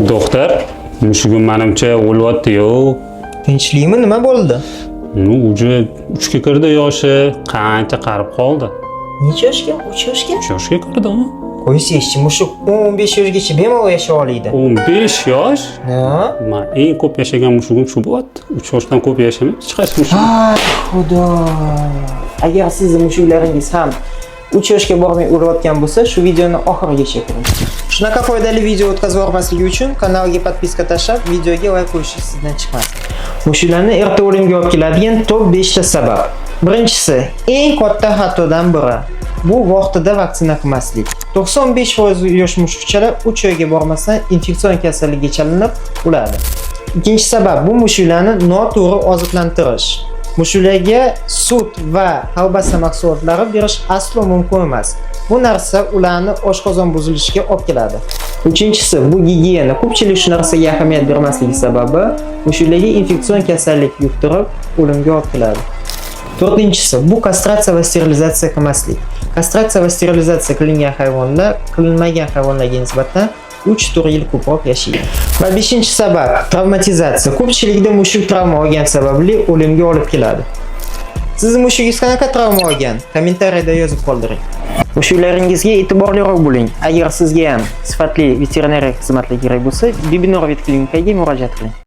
Doktor, mushugim menimcha o'lyapti-yu. Tinchlikmi, nima bo'ldi? Uje 3 ga kirdi yoshi, qancha qarib qoldi. Necha yoshga? 3 yoshga? 3 yoshga kirdimi? Qo'ysangchi, mushuk 15 yoshgacha bemalol yashay oladi. 15 yosh? Ha? Men eng ko'p yashagan mushugim shu bo'lyapti. 3 yoshdan ko'p yashamaydi hech qaysi mushuk. Xudo. Agar sizning mushuklaringiz ham 3 yoshga bormay o'layotgan bo'lsa, shu videoni oxirigacha ko'ring. Shunaqa foydali video o'tkazib yubormasligi uchun kanalga podpiska tashlab, videoga like qo'yishingiz sizdan chiqmas. Mushuklarni erta o'limga olib keladigan top 5 ta sabab. Birinchisi, eng katta xatodan biri. Bu vaqtida vaksina qilmaslik. 95% yosh mushukchalar 3 oyga bormasdan infeksion kasallikka chalinib o'ladi. Ikkinchi sabab, bu mushuklarni noto'g'ri oziqlantirish. Mushuklarga sut va kolbasa mahsulotlari berish aslo mumkin emas. Bu narsa ularni oshqozon buzilishiga olib keladi. Uchinchisi, bu gigiyena. Ko'pchilik shu narsaga ahamiyat bermasligi sababi mushuklarga infeksion kasallik yuqtirib, o'limga olib keladi. To'rtinchisi, bu kastratsiya va sterilizatsiya qilmaslik. Kastratsiya va sterilizatsiya qilingan hayvonlar qilinmagan hayvonlarga nisbatan 3 yil ko'proq yashaydi. Va 5-sabab, travmatizatsiya. Ko'pchilikda mushuk travma olgan sababli o'limga olib keladi. Sizning mushugingiz qanaqa travma olgan? Kommentariyada yozib qoldiring. Mushuklaringizga e'tiborliroq bo'ling. Agar sizga ham sifatli veterinariya xizmatlari kerak bo'lsa, Bibinor vet klinikaga murojaat qiling.